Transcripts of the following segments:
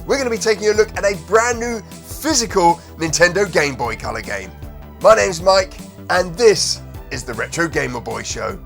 we're going to be taking a look at a brand new physical Nintendo Game Boy Color game. My name's Mike, and this is the Retro Gamer Boy Show.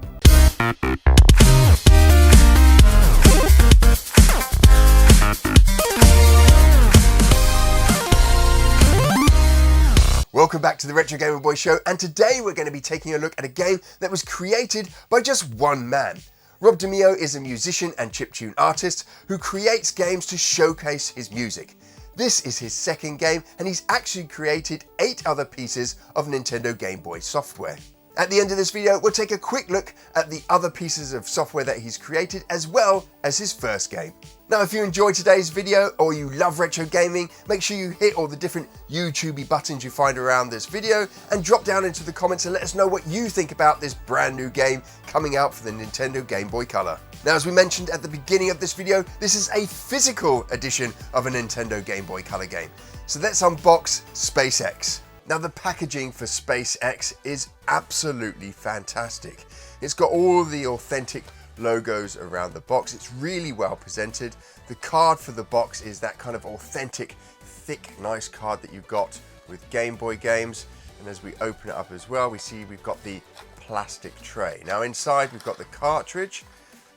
Welcome back to the Retro Gamer Boy Show, and today we're going to be taking a look at a game that was created by just one man. 𝗵𝗺𝗶𝗴𝗆 is a musician and chiptune artist who creates games to showcase his music. This is his second game, and he's actually created 8 other pieces of Nintendo Game Boy software. At the end of this video, we'll take a quick look at the other pieces of software that he's created, as well as his first game. Now, if you enjoyed today's video or you love retro gaming, make sure you hit all the different YouTube buttons you find around this video and drop down into the comments and let us know what you think about this brand new game coming out for the Nintendo Game Boy Color. Now, as we mentioned at the beginning of this video, this is a physical edition of a Nintendo Game Boy Color game. So let's unbox 𝗵𝗺𝗃𝗃. Now, the packaging for 𝗵𝗺𝗃𝗃 is absolutely fantastic. It's got all the authentic logos around the box. It's really well presented. The card for the box is that kind of authentic, thick, nice card that you got with Game Boy games. And as we open it up as well, we see we've got the plastic tray. Now, inside we've got the cartridge,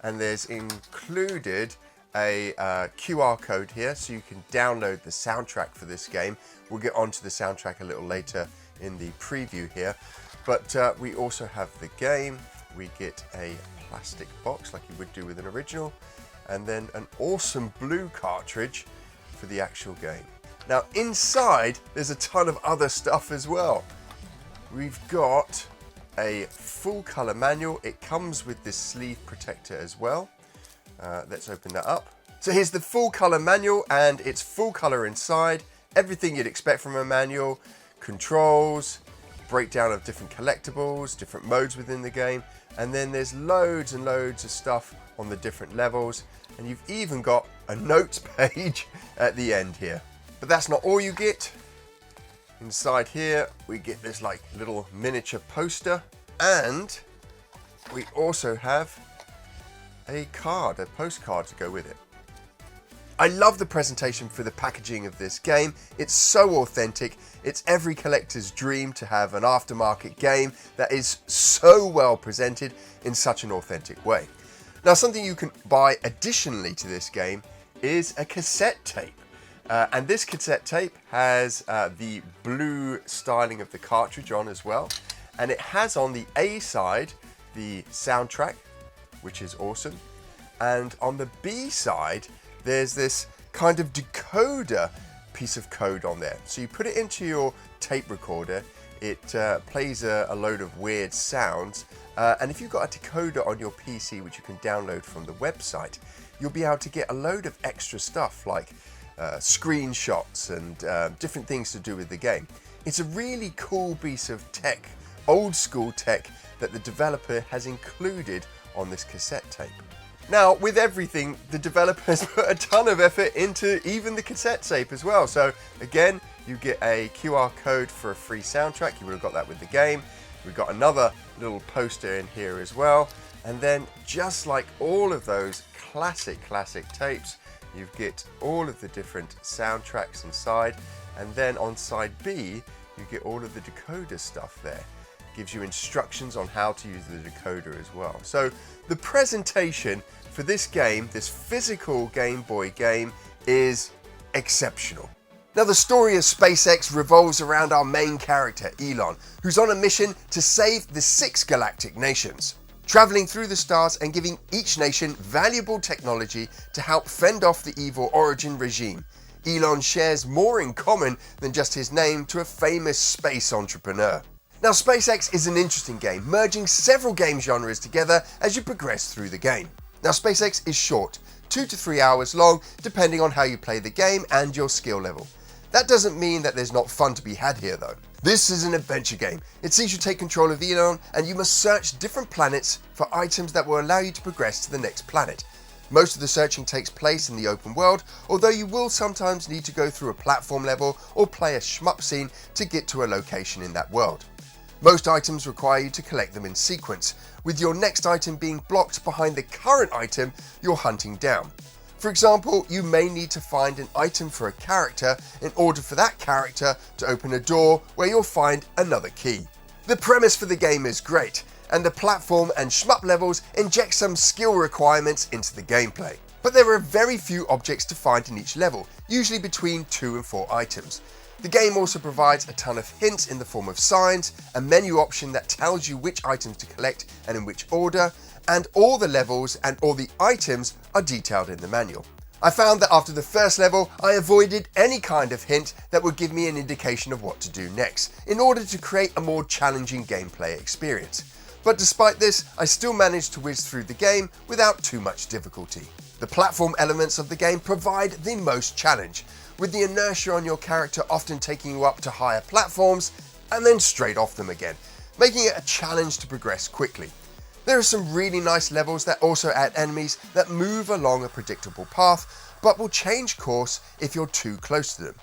and there's included a QR code here, so you can download the soundtrack for this game. We'll get onto the soundtrack a little later in the preview here, but we also have the game. We get a plastic box like you would do with an original, and then an awesome blue cartridge for the actual game. Now, inside there's a ton of other stuff as well. We've got a full color manual. It comes with this sleeve protector as well. Let's open that up. So here's the full color manual, and it's full color inside. Everything you'd expect from a manual: controls, breakdown of different collectibles, different modes within the game, and then there's loads and loads of stuff on the different levels, and you've even got a notes page at the end here. But that's not all you get. Inside here we get this like little miniature poster, and we also have a card, a postcard to go with it. I love the presentation for the packaging of this game. It's so authentic. It's every collector's dream to have an aftermarket game that is so well presented in such an authentic way. Now, something you can buy additionally to this game is a cassette tape. And this cassette tape has the blue styling of the cartridge on as well. And it has on the A side the soundtrack, which is awesome. And on the B side, there's this kind of decoder piece of code on there. So you put it into your tape recorder, it plays a load of weird sounds, and if you've got a decoder on your PC, which you can download from the website, you'll be able to get a load of extra stuff like screenshots and different things to do with the game. It's a really cool piece of tech, old school tech, that the developer has included on this cassette tape. Now, with everything, the developer has put a ton of effort into even the cassette tape as well. So again, you get a QR code for a free soundtrack. You would have got that with the game. We've got another little poster in here as well. And then, just like all of those classic tapes, you get all of the different soundtracks inside. And then on side B, you get all of the decoder stuff there. Gives you instructions on how to use the decoder as well. So the presentation for this game, this physical Game Boy game, is exceptional. Now, the story of 𝗵𝗺𝗃𝗃 revolves around our main character, 𝗀𝗺, who's on a mission to save the 6 galactic nations, traveling through the stars and giving each nation valuable technology to help fend off the evil origin regime. 𝗀𝗺 shares more in common than just his name to a famous space entrepreneur. Now, 𝗵𝗺𝗃𝗃 is an interesting game, merging several game genres together as you progress through the game. Now, 𝗵𝗺𝗃𝗃 is short, 2 to 3 hours long, depending on how you play the game and your skill level. That doesn't mean that there's not fun to be had here though. This is an adventure game. It sees you take control of 𝗀𝗺, and you must search different planets for items that will allow you to progress to the next planet. Most of the searching takes place in the open world, although you will sometimes need to go through a platform level or play a shmup scene to get to a location in that world. Most items require you to collect them in sequence, with your next item being blocked behind the current item you're hunting down. For example, you may need to find an item for a character in order for that character to open a door where you'll find another key. The premise for the game is great, and the platform and shmup levels inject some skill requirements into the gameplay. But there are very few objects to find in each level, usually between 2 and 4 items. The game also provides a ton of hints in the form of signs, a menu option that tells you which items to collect and in which order, and all the levels and all the items are detailed in the manual. I found that after the first level, I avoided any kind of hint that would give me an indication of what to do next, in order to create a more challenging gameplay experience. But despite this, I still managed to whiz through the game without too much difficulty. The platform elements of the game provide the most challenge, with the inertia on your character often taking you up to higher platforms and then straight off them again, making it a challenge to progress quickly. There are some really nice levels that also add enemies that move along a predictable path, but will change course if you're too close to them.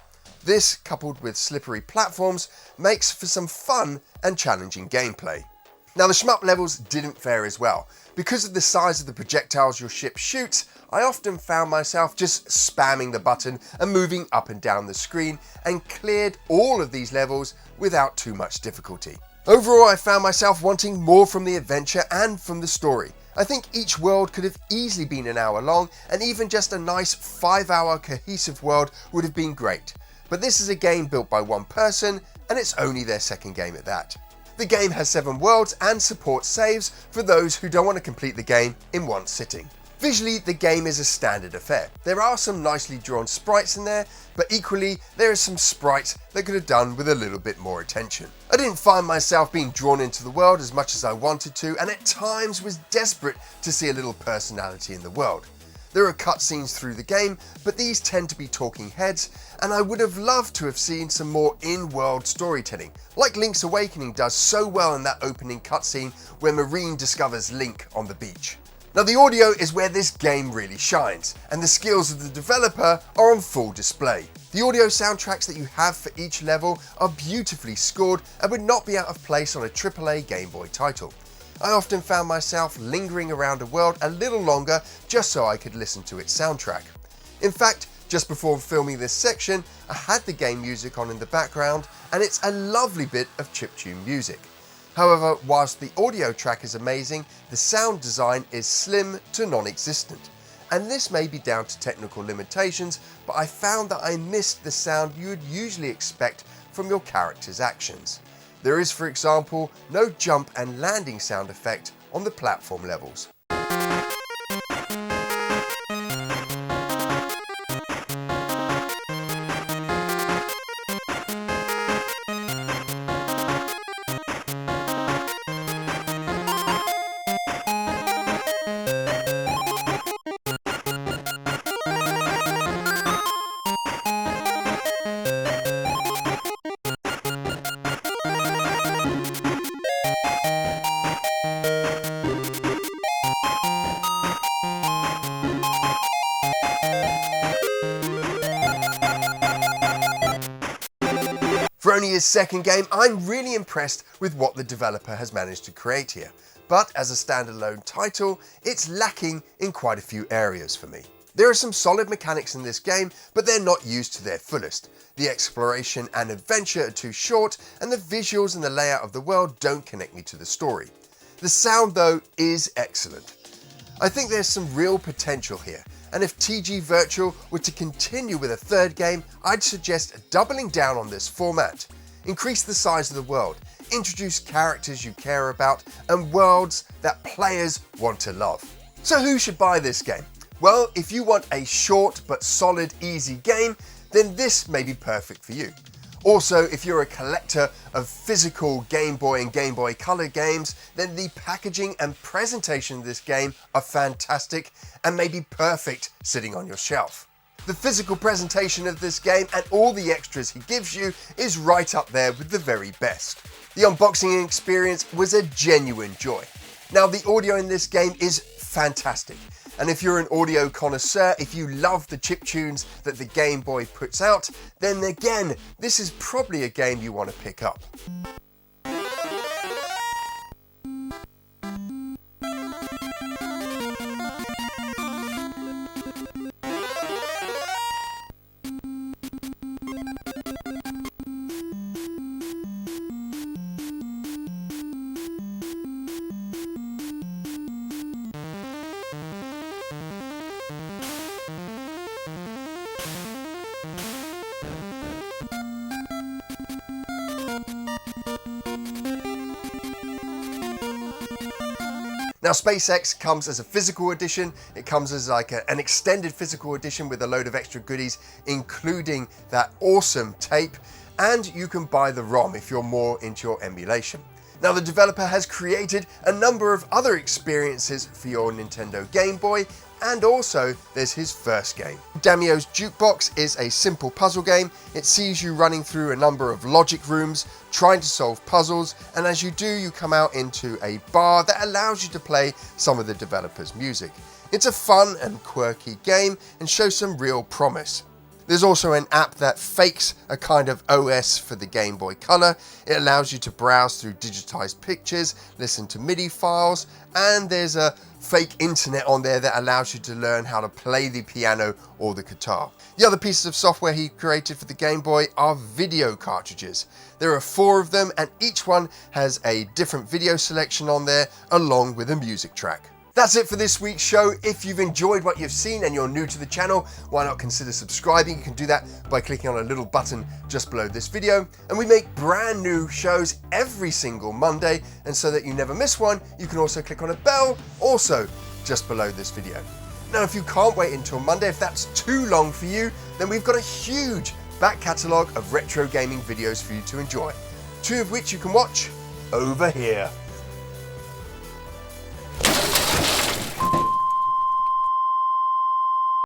This, coupled with slippery platforms, makes for some fun and challenging gameplay. Now, the shmup levels didn't fare as well. Because of the size of the projectiles your ship shoots, I often found myself just spamming the button and moving up and down the screen, and cleared all of these levels without too much difficulty. Overall, I found myself wanting more from the adventure and from the story. I think each world could have easily been an hour long, and even just a nice 5-hour cohesive world would have been great. But this is a game built by one person, and it's only their second game at that. The game has 7 worlds and supports saves for those who don't want to complete the game in one sitting. Visually, the game is a standard affair. There are some nicely drawn sprites in there, but equally, there are some sprites that could have done with a little bit more attention. I didn't find myself being drawn into the world as much as I wanted to, and at times was desperate to see a little personality in the world. There are cutscenes through the game, but these tend to be talking heads, and I would have loved to have seen some more in-world storytelling, like Link's Awakening does so well in that opening cutscene where Marine discovers Link on the beach. Now, the audio is where this game really shines, and the skills of the developer are on full display. The audio soundtracks that you have for each level are beautifully scored and would not be out of place on a AAA Game Boy title. I often found myself lingering around a world a little longer just so I could listen to its soundtrack. In fact, just before filming this section, I had the game music on in the background, and it's a lovely bit of chiptune music. However, whilst the audio track is amazing, the sound design is slim to non-existent. And this may be down to technical limitations, but I found that I missed the sound you would usually expect from your character's actions. There is, for example, no jump and landing sound effect on the platform levels. For only his second game, I'm really impressed with what the developer has managed to create here. But as a standalone title, it's lacking in quite a few areas for me. There are some solid mechanics in this game, but they're not used to their fullest. The exploration and adventure are too short, and the visuals and the layout of the world don't connect me to the story. The sound, though, is excellent. I think there's some real potential here, and if 𝗙𝗵𝗺𝗀𝗀 were to continue with a third game, I'd suggest doubling down on this format. Increase the size of the world, introduce characters you care about, and worlds that players want to love. So who should buy this game? Well, if you want a short but solid, easy game, then this may be perfect for you. Also, if you're a collector of physical Game Boy and Game Boy Color games, then the packaging and presentation of this game are fantastic and may be perfect sitting on your shelf. The physical presentation of this game and all the extras he gives you is right up there with the very best. The unboxing experience was a genuine joy. Now, the audio in this game is fantastic. And if you're an audio connoisseur, if you love the chiptunes that the Game Boy puts out, then again, this is probably a game you want to pick up. Now 𝗵𝗺𝗃 comes as a physical edition. It comes as like an extended physical edition with a load of extra goodies, including that awesome tape, and you can buy the ROM if you're more into your emulation. Now the developer has created a number of other experiences for your Nintendo Game Boy, and also there's his first game. Damio's Jukebox is a simple puzzle game. It sees you running through a number of logic rooms, trying to solve puzzles, and as you do, you come out into a bar that allows you to play some of the developer's music. It's a fun and quirky game and shows some real promise. There's also an app that fakes a kind of OS for the Game Boy Color. It allows you to browse through digitized pictures, listen to MIDI files, and there's a fake internet on there that allows you to learn how to play the piano or the guitar. The other pieces of software he created for the Game Boy are video cartridges. There are 4 of them, and each one has a different video selection on there along with a music track. That's it for this week's show. If you've enjoyed what you've seen and you're new to the channel, why not consider subscribing? You can do that by clicking on a little button just below this video. And we make brand new shows every single Monday, and so that you never miss one, you can also click on a bell also just below this video. Now, if you can't wait until Monday, if that's too long for you, then we've got a huge back catalogue of retro gaming videos for you to enjoy, 2 of which you can watch over here.